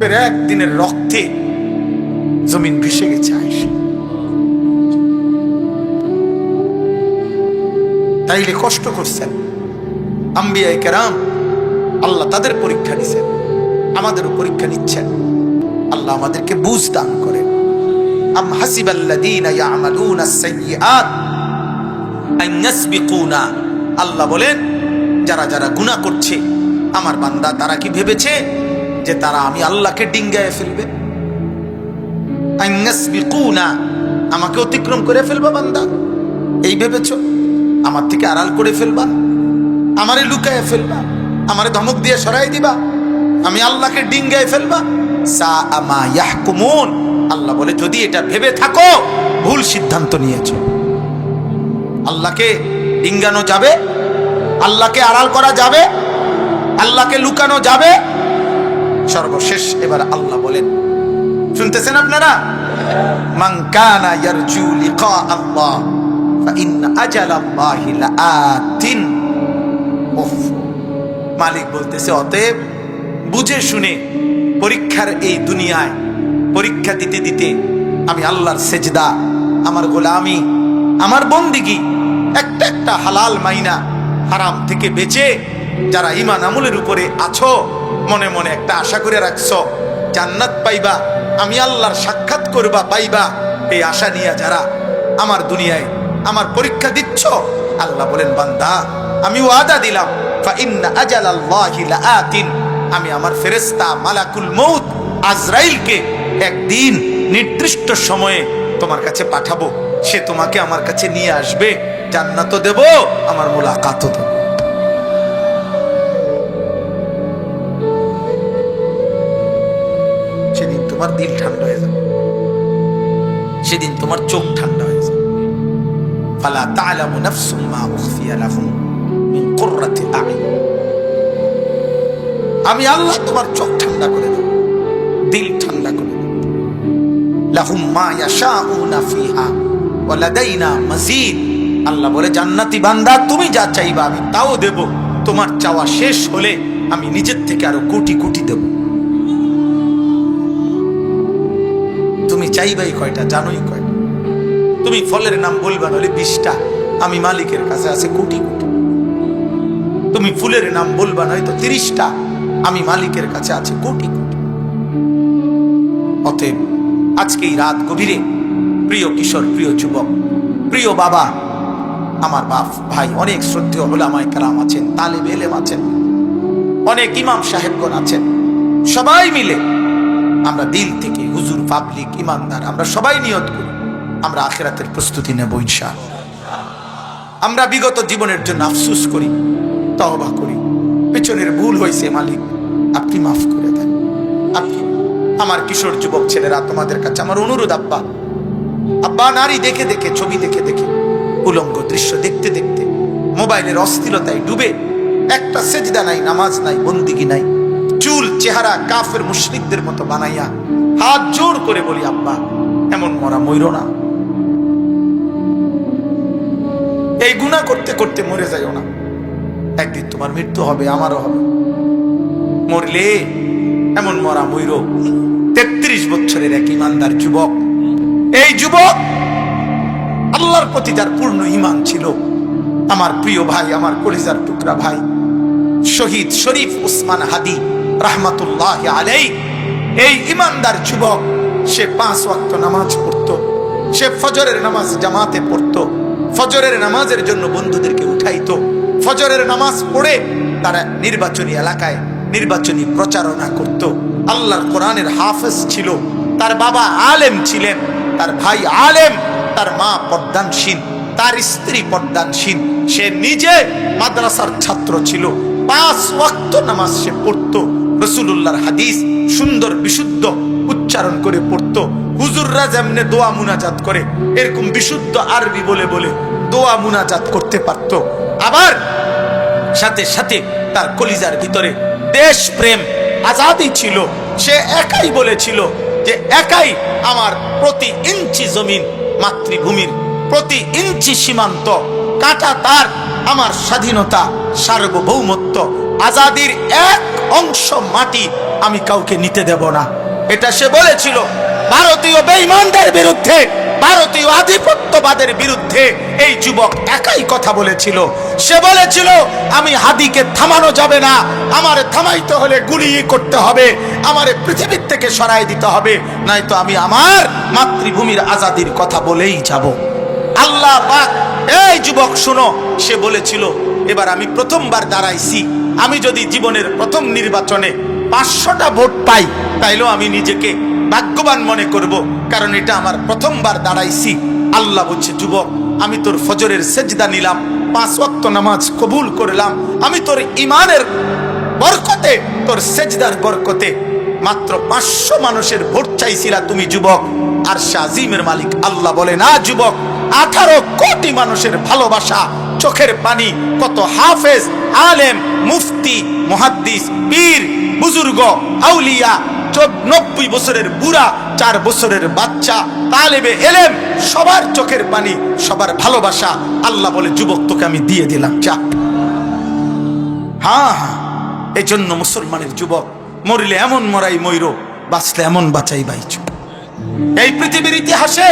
একদিনের রক্তে জমিন ভেসে গেছে আয়েশা। তাইলে কষ্ট করছেন আম্বিয়ায়ে কেরাম, আল্লাহ তাদের পরীক্ষা নিছেন, আমাদেরও পরীক্ষা নিচ্ছেন। আল্লাহ আমাদেরকে বুঝ দান করেন। আম হাসিবাল্লাযীনা ইয়ামালুনা আস-সাইয়্যাত আন ইয়াসবিকুনা, আল্লাহ বলেন যারা যারা গুনাহ করছে আমার বান্দা তারা কি ভেবেছে যে তারা আমি আল্লাহকে ডিঙ্গায় ফেলবে? আন ইয়াসবিকুনা, আমাকে অতিক্রম করে ফেলবা বান্দা, এই ভেবেছো? আমার থেকে আড়াল করে ফেলবা, আমারে লুকায় ফেলবা, আমারে ধমক দিয়ে সরাই দিবা, আমি আল্লাহকে ডিঙ্গায় ফেলবা? সাআ মা ইয়াহকুমুন, আল্লাহ বলে যদি এটা ভেবে থাকো ভুল সিদ্ধান্ত নিয়েছো। আল্লাহকে ডিঙ্গানো যাবে? আল্লাহকে আড়াল করা যাবে? আল্লাহকে লুকানো যাবে? সর্বশেষ এবার আল্লাহ বলেন, শুনতেছেন আপনারা? মান কানা ইয়ারজু লিকা আল্লাহ ফাইন্না আজালাল্লাহি লাআতিন। মালিক বলতেছে অতএব বুঝে শুনে পরীক্ষার এই দুনিয়ায় পরীক্ষা দিতে দিতে আমি আল্লাহর সেজদা, আমার গোলামি, আমার বন্দিগি, একটা একটা হালাল মাইনা হারাম থেকে বেঁচে যারা ঈমান আমলের উপরে আছো, মনে মনে একটা আশা করে রাখছো জান্নাত পাইবা, আমি আল্লাহর সাক্ষাৎ করবা পাইবা, এই আশা নিয়ে যারা আমার দুনিয়ায় আমার পরীক্ষা দিচ্ছ, আল্লাহ বলেন বান্দা আমি ওয়াদা দিলাম ফাইন্না আজালাল্লাহি লাআতিন, আমি আমার ফেরেশতা মালাকুল মউত আজরাইলকে একদিন নির্দিষ্ট সময়ে তোমার কাছে পাঠাবো, সে তোমাকে আমার কাছে নিয়ে আসবে, জান্নাতও দেব, আমার মুলাকাতও দেব। সেদিন তোমার দিল ঠান্ডা হয়ে যাবে, সেদিন তোমার চোখ ঠান্ডা হয়ে যাবে। ফালা তা'লামু নাফসুম মা উখফিয়া লাহুম মিন কুররাতি আ'ইন, আমি আল্লাহ তোমার চোখ ঠান্ডা করে দেব, দিল ঠান্ডা করে দেব। লাহুম মা ইয়াশাউনা ফিহা ওয়া লাদাইনা মাজিদ, আল্লাহ বলে জান্নাতি বান্দা তুমি যা চাইবা আমি তাও দেব, তোমার চাওয়া শেষ হলে আমি নিজের থেকে আরো কোটি কোটি দেব। তুমি চাইবাই কয়টা জানোই কয়টা? তুমি ফলের নাম বলবা নলে 20টা, আমি মালিকের কাছে আছে কোটি কোটি। তুমি ফুলের নাম বলবা নয়তো 30টা, আমি মালিকের কাছে আছে কোটি কোটি। অতএব আজকে এই রাত গভীরে প্রিয় কিশোর, প্রিয় যুবক, প্রিয় বাবা, আমার বাপ ভাই, অনেক শ্রদ্ধেয় উলামায়ে কেরাম আছেন, তালেবে ইলম আছেন, অনেক ইমাম সাহেবগণ আছেন, সবাই মিলে আমরা দিল থেকে হুজুর, পাবলিক, ইমানদার, আমরা সবাই নিয়ত করি আমরা আখিরাতের প্রস্তুতি নেব ইনশাআল্লাহ। আমরা বিগত জীবনের জন্য আফসোস করি, তওবা করি, পেছনের ভুল হয়েছে মালিক আপনি মাফ করে দেন। আপনি আমার কিশোর যুবক ছেলেরা, তোমাদের কাছে আমার অনুরোধ, আব্বা আব্বা নারী দেখে দেখে, ছবি দেখে দেখে, উলঙ্গ দৃশ্য দেখতে দেখতে মোবাইলের অস্থিরতায় ডুবে একটা সেজদা নাই, নামাজ নাই, বন্দিগি নাই, চুল চেহারা কাফের মুশরিকদের মতো বানাইয়া হাত জোর করে বলি আব্বা এমন মরা মইরো না, এই গুনাহ করতে করতে মরে যাইও না, একদিন তোমার মৃত্যু হবে, আমারও হবে, মরলে এমন মরা মইরো। 33 বছরের এক ইমানদার যুবক, এই যুবক আল্লাহর প্রতি যার পূর্ণ ঈমান ছিল, আমার প্রিয় ভাই, আমার কলিজার টুকরা ভাই শহীদ শরীফ উসমান হাদি রাহমাতুল্লাহি আলাইহি, এই ইমানদার যুবক সে 5 ওয়াক্ত নামাজ পড়তো, সে ফজরের নামাজ জামাতে পড়তো, ফজরের নামাজের জন্য বন্ধুদেরকে উঠাইতো, ফজরের নামাজ পড়ে তারা নির্বাচনী এলাকায় নির্বাচনী প্রচারণা করত, আল্লাহর কোরআনের হাফেজ ছিল, তার বাবা আলেম ছিলেন, তার ভাই আলেম, তার মা পর্দানশীল, তার স্ত্রী পর্দানশীল, সে নিজে মাদ্রাসার ছাত্র ছিল, 5 ওয়াক্ত নামাজ সে পড়তো, রাসূলুল্লাহর হাদিস সুন্দর বিশুদ্ধ উচ্চারণ করে পড়তো, হুজুররা যেমনে দোয়া মুনাজাত করে এরকম বিশুদ্ধ আরবি বলে বলে দোয়া মুনাজাত করতে পারতো। আবার সাথে সাথে তার কলিজার ভিতরে দেশ প্রেম, আজাদি ছিল, সে একাই বলেছিল যে একাই আমার প্রতি ইঞ্চি জমিন, মাতৃভূমির প্রতি ইঞ্চি সীমান্ত কাটা তার আমার স্বাধীনতা, সার্বভৌমত্ব, আজাদির এক অংশ মাটি আমি কাউকে নিতে দেব না। এটা সে বলেছিল ভারতীয় বেঈমানদের বিরুদ্ধে, ভারতীয় আধিপত্যবাদের বিরুদ্ধে। এই যুবক একাই কথা বলেছিল। সে বলেছিল আমি হাদিকে থামানো যাবে না, আমারে থামাইতে হলে গুলি করতে হবে, আমারে পৃথিবীর থেকে সরাই দিতে হবে, নয়তো আমি আমার মাতৃভূমির আজাদির কথা বলেই যাব। আল্লাহ পাক, এই যুবক শুনো, সে বলেছিল এবার আমি প্রথমবার দাঁড়াইছি, আমি যদি জীবনের প্রথম নির্বাচনে 500টা ভোট পাই তাইলেও আমি নিজেকে ভাগ্যবান মনে করব, কারণ এটা আমার প্রথমবার দাঁড়াইছি। আল্লাহ বলছে যুবক, আমি তোর ফজরের সেজদা নিলাম, 5 ওয়াক্ত নামাজ কবুল করলাম, আমি তোর ইমানের বরকতে, তোর সেজদার বরকতে মাত্র 500 মানুষের ভোট চাইছিলা তুমি যুবক। আর শাজিমের মালিক আল্লাহ বলে না যুবক, 18 কোটি মানুষের ভালোবাসা, চোখের পানি, কত হাফেজ, আলেম, মুফতি, মুহাদ্দিস, পীর, বুজুর্গ, আউলিয়া, 90 বছরের বুড়া, 4 বছরের বাচ্চা, তালেবে এলেম, সবার চোখের পানি, সবার ভালোবাসা। আল্লাহ বলে যুবক তোকে আমি দিয়ে দিলাম, যা। হ্যাঁ হ্যাঁ, এই জন্য মুসলমানের যুবক, মরিলে এমন মরাই মইরো, বাঁচলে এমন বাঁচাই বাইচো। এই পৃথিবীর ইতিহাসে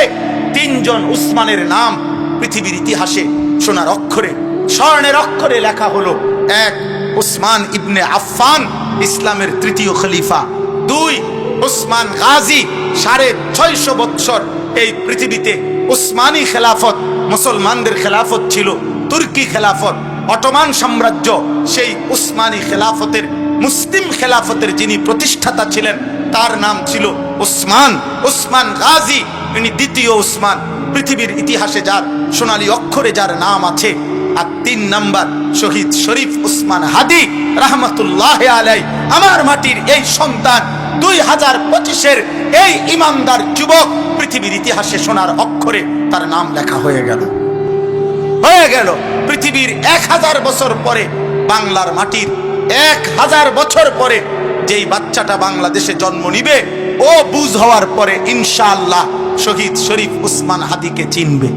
3 জন উসমানের নাম পৃথিবীর ইতিহাসে সোনার অক্ষরে, স্বর্ণের অক্ষরে লেখা হলো। 1 উসমান ইবনে আফফান, ইসলামের 3য় খলিফা। 2 উসমান গাজী, 650 বৎসর এই পৃথিবীতে উসমানী খেলাফত, মুসলমানদের খেলাফত ছিল। তুর্কি খেলাফত, অটোমান সাম্রাজ্য, সেই উসমানী খেলাফতের, মুসলিম খেলাফতের যিনি প্রতিষ্ঠাতা ছিলেন তার নাম ছিল উসমান। উসমান গাজী, তিনি 2য় উসমান, পৃথিবীর ইতিহাসে যার সোনালী অক্ষরে যার নাম আছে। আর 3 নাম্বার শহীদ শরীফ উসমান হাদি রহমতুল্লাহ আলাই, আমার মাটির এই সন্তান, 2025-এর এই ইমানদার যুবক, পৃথিবীর ইতিহাসে সোনার অক্ষরে তার নাম লেখা হয়ে গেল। পৃথিবীর 1000 বছর পরে, বাংলার মাটির 1000 বছর পরে যেই বাচ্চাটা বাংলাদেশে জন্ম নিবে, ও বুঝ হওয়ার পরে ইনশাআল্লাহ শহীদ শরীফ উসমান হাদিকে চিনবে,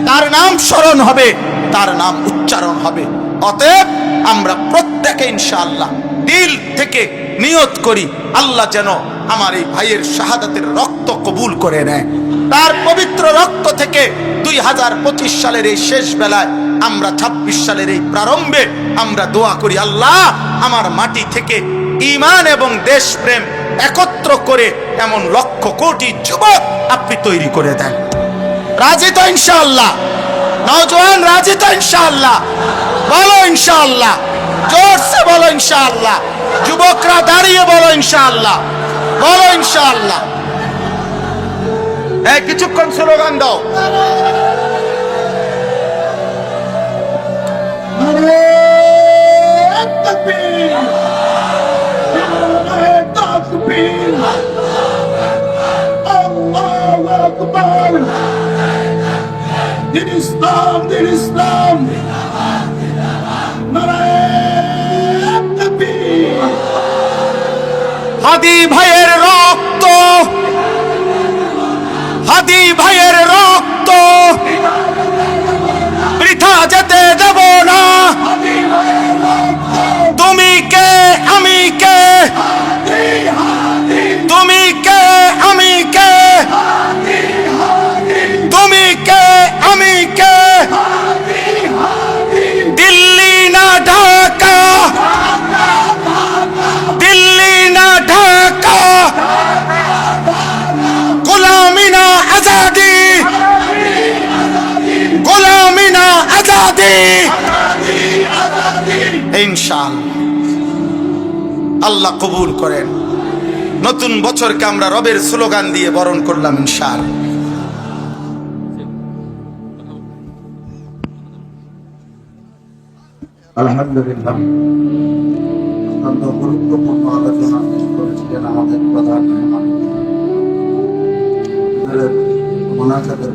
তার নাম স্মরণ হবে, তার নাম উচ্চারণ হবে। অতএব আমরা প্রত্যেকে ইনশাআল্লাহ দিল থেকে নিয়ত করি, আল্লাহ যেন আমার এই ভাইয়ের শাহাদাতের রক্ত কবুল করে নেয়। তার পবিত্র রক্ত থেকে 2025 সালের এই শেষ বেলায়, আমরা 26 সালের এই প্রারম্ভে আমরা দোয়া করি, আল্লাহ আমার মাটি থেকে ঈমান এবং দেশপ্রেম একত্র করে এমন লক্ষ কোটি যুবক আপনি তৈরি করে দেন। রাজি তো ইনশাআল্লাহ? নওজোয়ান রাজি তো ইনশাআল্লাহ? বলো ইনশাআল্লাহ, জোরসে বলো ইনশাআল্লাহ। যুবকরা দাঁড়িয়ে বলো ইনশাআল্লাহ, বলো ইনশাআল্লাহ। কিছুক্ষণ স্লোগান দাও। দিন ইসলাম, দিন ইসলাম, হাদি ভাইয়ের রক্ত, হাদি ভাইয়ের রক্ত বৃথা যেতে দেব না। তুমি কে আমি কে, তুমি কে আমি কে, তুমি কে আমি কে, দিল্লি না ঢাকা, দিল্লি না ঢাকা, গোলামি না আজাদি, গোলামি না আজাদি। ইনশাআল্লাহ আল্লাহ কবুল করেন। নতুন বছরকে আমরা রবের স্লোগান দিয়ে বরণ করলাম ইনশাআল্লাহ। আলহামদুলিল্লাহ, অত্যন্ত গুরুত্বপূর্ণ আলোচনা করেছিলেন আমাদের প্রধান মেহমান। মোনাজাতের